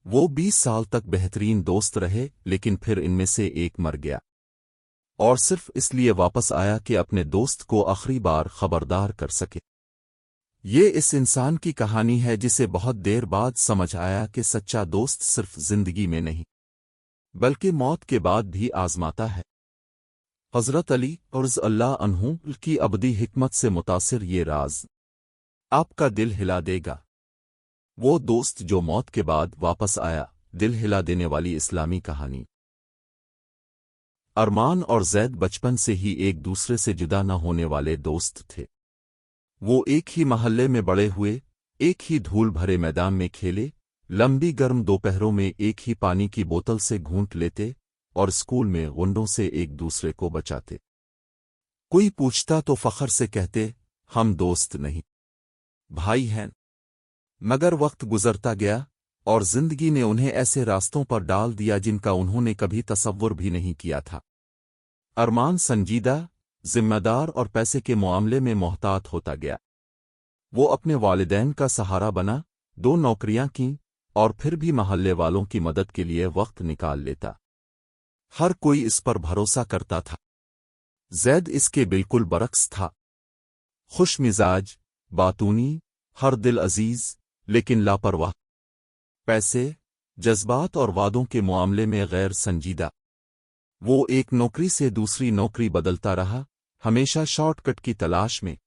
وہ 20 साल तक बेहतरीन दोस्त रहे, लेकिन फिर इनमें से एक मर गया और सिर्फ इसलिए वापस आया कि अपने दोस्त को आखिरी बार खबरदार कर सके। ये इस इंसान की कहानी है जिसे बहुत देर बाद समझ आया कि सच्चा दोस्त सिर्फ जिंदगी में नहीं बल्कि मौत के बाद भी आजमाता है। हज़रत अली अर्ज़ अल्लाह अन्हु की अबदी हिकमत से मुतासिर ये राज आपका दिल हिला देगा। वो दोस्त जो मौत के बाद वापस आया, दिल हिला देने वाली इस्लामी कहानी। अरमान और ज़ैद बचपन से ही एक दूसरे से जुदा न होने वाले दोस्त थे। वो एक ही महल्ले में बड़े हुए, एक ही धूल भरे मैदान में खेले, लंबी गर्म दोपहरों में एक ही पानी की बोतल से घूंट लेते और स्कूल में गुंडों से एक दूसरे को बचाते। कोई पूछता तो फख्र से कहते, हम दोस्त नहीं, भाई हैं। मगर वक्त गुजरता गया और जिंदगी ने उन्हें ऐसे रास्तों पर डाल दिया जिनका उन्होंने कभी तसव्वुर भी नहीं किया था। अरमान संजीदा, जिम्मेदार और पैसे के मामले में मोहतात होता गया। वो अपने वालिदैन का सहारा बना, 2 नौकरियां कीं और फिर भी महल्ले वालों की मदद के लिए वक्त निकाल लेता। हर कोई इस पर भरोसा करता था। ज़ैद इसके बिल्कुल बरक्स था। खुश मिजाज, बातूनी, हर दिल अजीज, लेकिन लापरवाह। पैसे, जज्बात और वादों के मामले में गैर संजीदा। वो एक नौकरी से दूसरी नौकरी बदलता रहा, हमेशा शॉर्टकट की तलाश में।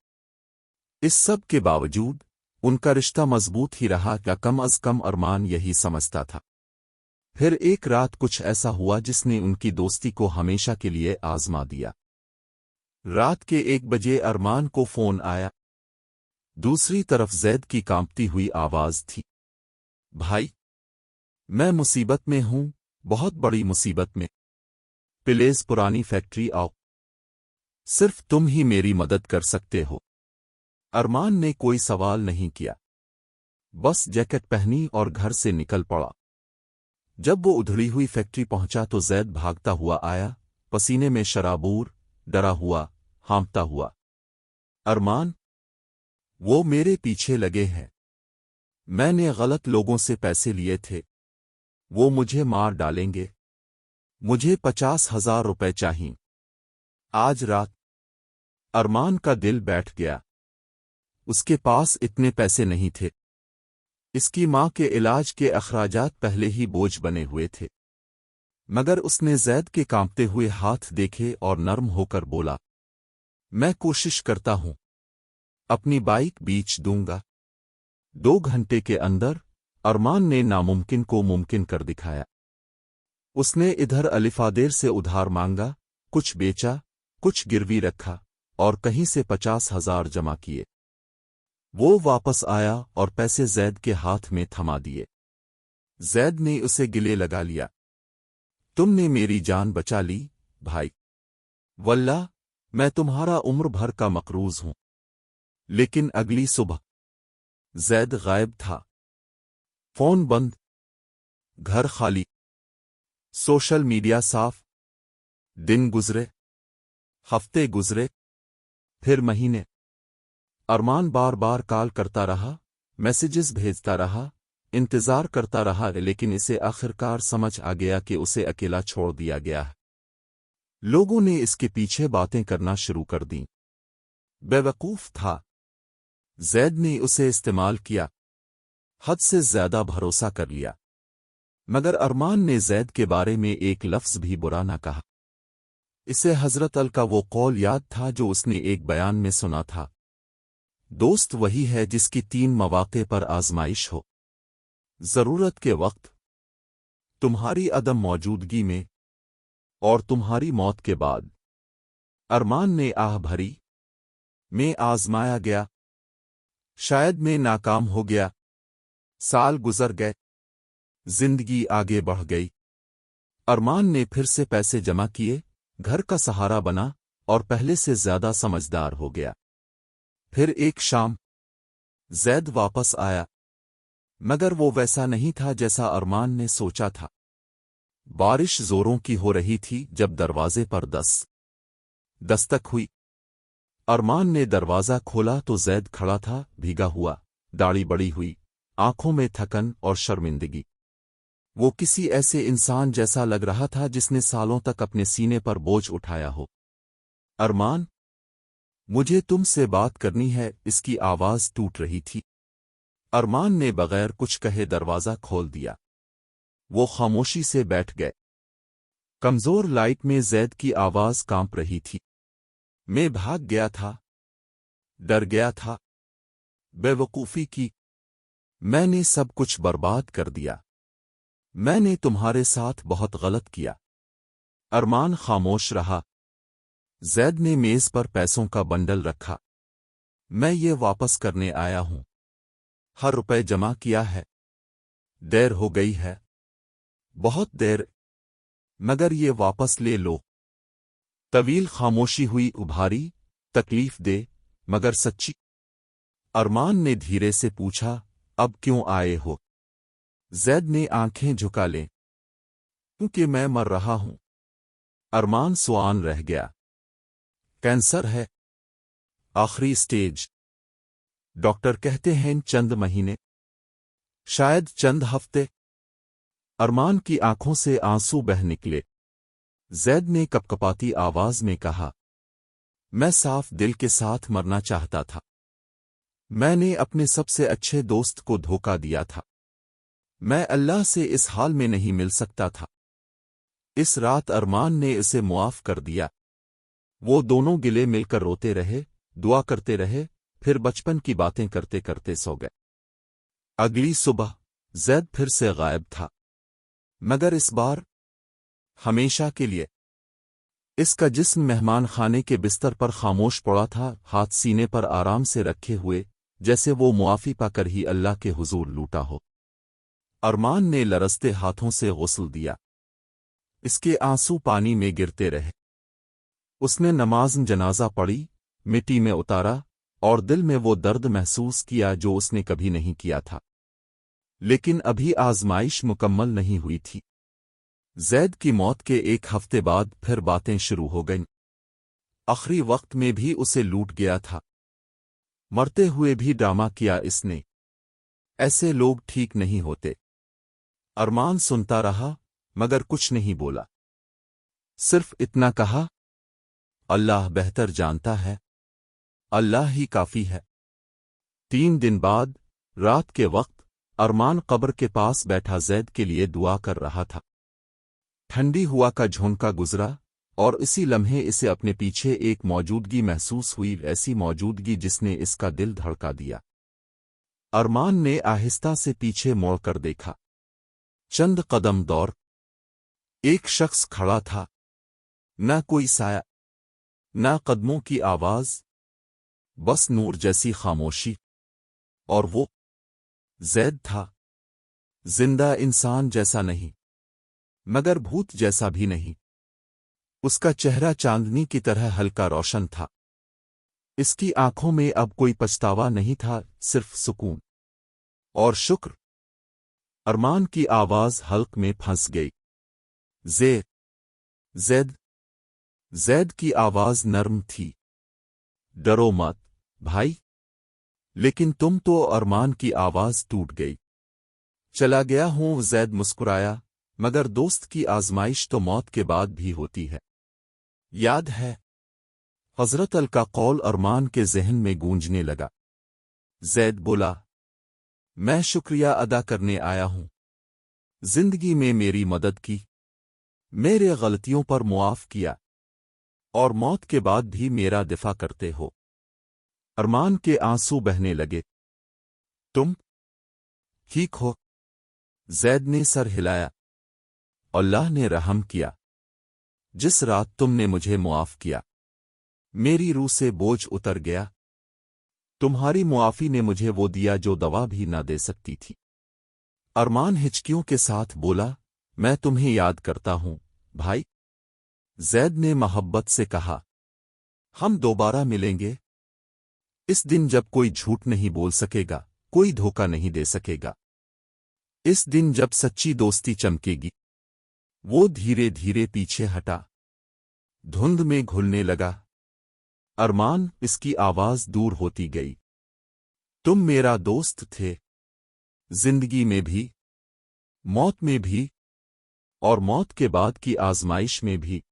इस सब के बावजूद उनका रिश्ता मजबूत ही रहा, क्या कम अज कम अरमान यही समझता था। फिर एक रात कुछ ऐसा हुआ जिसने उनकी दोस्ती को हमेशा के लिए आजमा दिया। रात के 1 बजे अरमान को फोन आया। दूसरी तरफ ज़ैद की कांपती हुई आवाज थी, भाई, मैं मुसीबत में हूं, बहुत बड़ी मुसीबत में। प्लीज पुरानी फैक्ट्री आओ, सिर्फ तुम ही मेरी मदद कर सकते हो। अरमान ने कोई सवाल नहीं किया, बस जैकेट पहनी और घर से निकल पड़ा। जब वो उधड़ी हुई फैक्ट्री पहुंचा तो ज़ैद भागता हुआ आया, पसीने में शराबूर, डरा हुआ, हाँफता हुआ। अरमान, वो मेरे पीछे लगे हैं। मैंने गलत लोगों से पैसे लिए थे, वो मुझे मार डालेंगे। मुझे 50,000 रुपए चाहिए आज रात। अरमान का दिल बैठ गया। उसके पास इतने पैसे नहीं थे। इसकी मां के इलाज के अखराजात पहले ही बोझ बने हुए थे। मगर उसने ज़ैद के कांपते हुए हाथ देखे और नर्म होकर बोला, मैं कोशिश करता हूं, अपनी बाइक बेच दूंगा। 2 घंटे के अंदर अरमान ने नामुमकिन को मुमकिन कर दिखाया। उसने इधर अलिफादेर से उधार मांगा, कुछ बेचा, कुछ गिरवी रखा और कहीं से 50,000 जमा किए। वो वापस आया और पैसे ज़ैद के हाथ में थमा दिए। ज़ैद ने उसे गिले लगा लिया, तुमने मेरी जान बचा ली भाई। वल्लाह, मैं तुम्हारा उम्र भर का मकरूज हूं। लेकिन अगली सुबह ज़ैद गायब था। फोन बंद, घर खाली, सोशल मीडिया साफ। दिन गुजरे, हफ्ते गुजरे, फिर महीने। अरमान बार बार कॉल करता रहा, मैसेजेस भेजता रहा, इंतजार करता रहा, लेकिन इसे आखिरकार समझ आ गया कि उसे अकेला छोड़ दिया गया है। लोगों ने इसके पीछे बातें करना शुरू कर दी। बेवकूफ था। ज़ैद ने उसे इस्तेमाल किया, हद से ज्यादा भरोसा कर लिया। मगर अरमान ने ज़ैद के बारे में एक लफ्ज़ भी बुरा न कहा। इसे हज़रत अल का वो कौल याद था जो उसने एक बयान में सुना था, दोस्त वही है जिसकी 3 मौक़े पर आजमाइश हो, ज़रूरत के वक्त, तुम्हारी अदम मौजूदगी में और तुम्हारी मौत के बाद। अरमान ने आह भरी, मैं आजमाया गया, शायद मैं नाकाम हो गया। साल गुजर गए, जिंदगी आगे बढ़ गई। अरमान ने फिर से पैसे जमा किए, घर का सहारा बना और पहले से ज्यादा समझदार हो गया। फिर एक शाम ज़ैद वापस आया, मगर वो वैसा नहीं था जैसा अरमान ने सोचा था। बारिश जोरों की हो रही थी जब दरवाजे पर दस्तक हुई। अरमान ने दरवाजा खोला तो ज़ैद खड़ा था, भीगा हुआ, दाढ़ी बड़ी हुई, आंखों में थकन और शर्मिंदगी। وہ کسی ایسے انسان جیسا لگ رہا تھا جس نے سالوں تک اپنے سینے پر بوجھ اٹھایا ہو۔ ارمان، مجھے تم سے بات کرنی ہے، اس کی آواز ٹوٹ رہی تھی۔ ارمان نے بغیر کچھ کہے دروازہ کھول دیا۔ وہ خاموشی سے بیٹھ گئے۔ کمزور لائٹ میں زید کی آواز کانپ رہی تھی۔ میں بھاگ گیا تھا، ڈر گیا تھا، بے وقوفی کی۔ میں نے سب کچھ برباد کر دیا۔ میں نے تمہارے ساتھ بہت غلط کیا۔ ارمان خاموش رہا۔ زید نے میز پر پیسوں کا بنڈل رکھا۔ میں یہ واپس کرنے آیا ہوں۔ ہر روپے جمع کیا ہے۔ دیر ہو گئی ہے، بہت دیر، مگر یہ واپس لے لو۔ طویل خاموشی ہوئی، ابھاری، تکلیف دے مگر سچی۔ ارمان نے دھیرے سے پوچھا، اب کیوں آئے ہو؟ زید نے آنکھیں جھکا لیں۔ کیونکہ میں مر رہا ہوں۔ ارمان سوان رہ گیا۔ کینسر ہے، آخری سٹیج۔ ڈاکٹر کہتے ہیں چند مہینے، شاید چند ہفتے۔ ارمان کی آنکھوں سے آنسو بہہ نکلے۔ زید نے کپکپاتی آواز میں کہا، میں صاف دل کے ساتھ مرنا چاہتا تھا۔ میں نے اپنے سب سے اچھے دوست کو دھوکا دیا تھا۔ میں اللہ سے اس حال میں نہیں مل سکتا تھا۔ اس رات ارمان نے اسے معاف کر دیا۔ وہ دونوں گلے مل کر روتے رہے، دعا کرتے رہے، پھر بچپن کی باتیں کرتے کرتے سو گئے۔ اگلی صبح زید پھر سے غائب تھا، مگر اس بار ہمیشہ کے لیے۔ اس کا جسم مہمان خانے کے بستر پر خاموش پڑا تھا، ہاتھ سینے پر آرام سے رکھے ہوئے، جیسے وہ معافی پا کر ہی اللہ کے حضور لوٹا ہو۔ ارمان نے لرزتے ہاتھوں سے غسل دیا۔ اس کے آنسو پانی میں گرتے رہے۔ اس نے نماز جنازہ پڑھی، مٹی میں اتارا، اور دل میں وہ درد محسوس کیا جو اس نے کبھی نہیں کیا تھا۔ لیکن ابھی آزمائش مکمل نہیں ہوئی تھی۔ زید کی موت کے ایک ہفتے بعد پھر باتیں شروع ہو گئیں۔ آخری وقت میں بھی اسے لوٹ گیا تھا۔ مرتے ہوئے بھی ڈرامہ کیا اس نے۔ ایسے لوگ ٹھیک نہیں ہوتے۔ ارمان سنتا رہا، مگر کچھ نہیں بولا۔ صرف اتنا کہا، اللہ بہتر جانتا ہے، اللہ ہی کافی ہے۔ 3 دن بعد، رات کے وقت، ارمان قبر کے پاس بیٹھا زید کے لیے دعا کر رہا تھا۔ ٹھنڈی ہوا کا جھونکا گزرا، اور اسی لمحے اسے اپنے پیچھے ایک موجودگی محسوس ہوئی، ایسی موجودگی جس نے اس کا دل دھڑکا دیا۔ ارمان نے آہستہ سے پیچھے موڑ کر دیکھا۔ چند قدم دور، ایک شخص کھڑا تھا، نہ کوئی سایہ، نہ قدموں کی آواز، بس نور جیسی خاموشی۔ اور وہ زید تھا، زندہ انسان جیسا نہیں، مگر بھوت جیسا بھی نہیں۔ اس کا چہرہ چاندنی کی طرح ہلکا روشن تھا۔ اس کی آنکھوں میں اب کوئی پچھتاوا نہیں تھا، صرف سکون اور شکر۔ ارمان کی آواز حلق میں پھنس گئی۔ زید۔ زید کی آواز نرم تھی۔ ڈرو مت بھائی۔ لیکن تم تو، ارمان کی آواز ٹوٹ گئی۔ چلا گیا ہوں، زید مسکرایا، مگر دوست کی آزمائش تو موت کے بعد بھی ہوتی ہے۔ یاد ہے حضرت ال کا قول ارمان کے ذہن میں گونجنے لگا۔ زید بولا، میں شکریہ ادا کرنے آیا ہوں۔ زندگی میں میری مدد کی، میرے غلطیوں پر معاف کیا، اور موت کے بعد بھی میرا دفاع کرتے ہو۔ ارمان کے آنسو بہنے لگے۔ تم ٹھیک ہو؟ زید نے سر ہلایا۔ اللہ نے رحم کیا۔ جس رات تم نے مجھے معاف کیا، میری روح سے بوجھ اتر گیا۔ تمہاری معافی نے مجھے وہ دیا جو دوا بھی نہ دے سکتی تھی۔ ارمان ہچکیوں کے ساتھ بولا، میں تمہیں یاد کرتا ہوں بھائی۔ زید نے محبت سے کہا، ہم دوبارہ ملیں گے۔ اس دن جب کوئی جھوٹ نہیں بول سکے گا، کوئی دھوکہ نہیں دے سکے گا۔ اس دن جب سچی دوستی چمکے گی۔ وہ دھیرے دھیرے پیچھے ہٹا، دھند میں گھلنے لگا۔ ارمان، اس کی آواز دور ہوتی گئی۔ تم میرا دوست تھے، زندگی میں بھی، मौत में भी और मौत के बाद की आजमाइश में भी।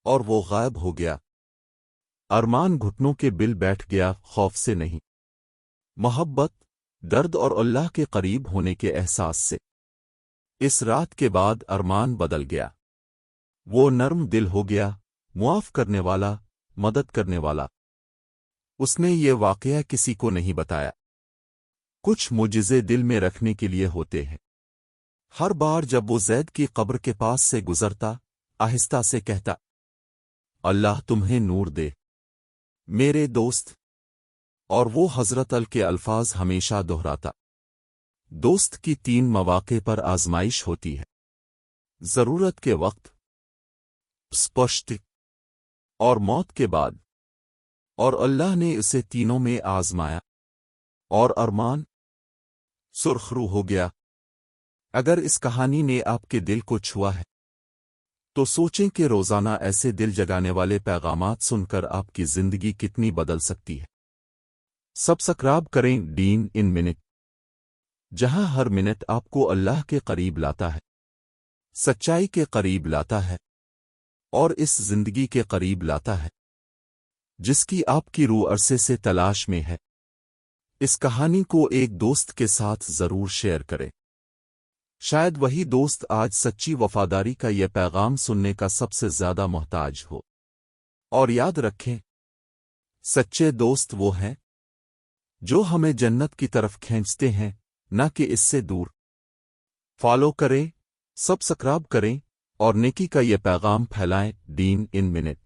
और वो गायब हो गया। अरमान घुटनों के बिल बैठ गया, खौफ से नहीं, मोहब्बत, दर्द और अल्लाह के करीब होने के एहसास से। इस रात के बाद अरमान बदल गया। वो नर्म दिल हो गया, मुआफ करने वाला, मदद करने वाला। उसने ये वाकया किसी को नहीं बताया। कुछ मुजिज़े दिल में रखने के लिए होते हैं। हर बार जब वो ज़ैद की कब्र के पास से गुजरता, आहिस्ता से कहता, अल्लाह तुम्हें नूर दे मेरे दोस्त। और वो हज़रत अल के अल्फाज हमेशा दोहराता। दोस्त की 3 मौके पर आजमाइश होती है: ज़रूरत के वक्त, स्पष्ट और मौत के बाद। और अल्लाह ने इसे तीनों में आजमाया। और अरमान सुर्खरू हो गया। अगर इस कहानी ने आपके दिल को छुआ है तो सोचें कि रोज़ाना ऐसे दिल जगाने वाले पैगामात सुनकर आपकी ज़िंदगी कितनी बदल सकती है। सब्सक्राइब करें डीन इन मिनट, जहां हर मिनट आपको अल्लाह के करीब लाता है, सच्चाई के करीब लाता है और इस जिंदगी के करीब लाता है जिसकी आपकी रूह अरसे से तलाश में है। इस कहानी को एक दोस्त के साथ जरूर शेयर करें। शायद वही दोस्त आज सच्ची वफादारी का यह पैगाम सुनने का सबसे ज्यादा मोहताज हो। और याद रखें, सच्चे दोस्त वो हैं जो हमें जन्नत की तरफ खींचते हैं, न कि इससे दूर। फॉलो करें, सब्सक्राइब करें और नेकी का यह पैगाम फैलाएं। डीन इन मिनट।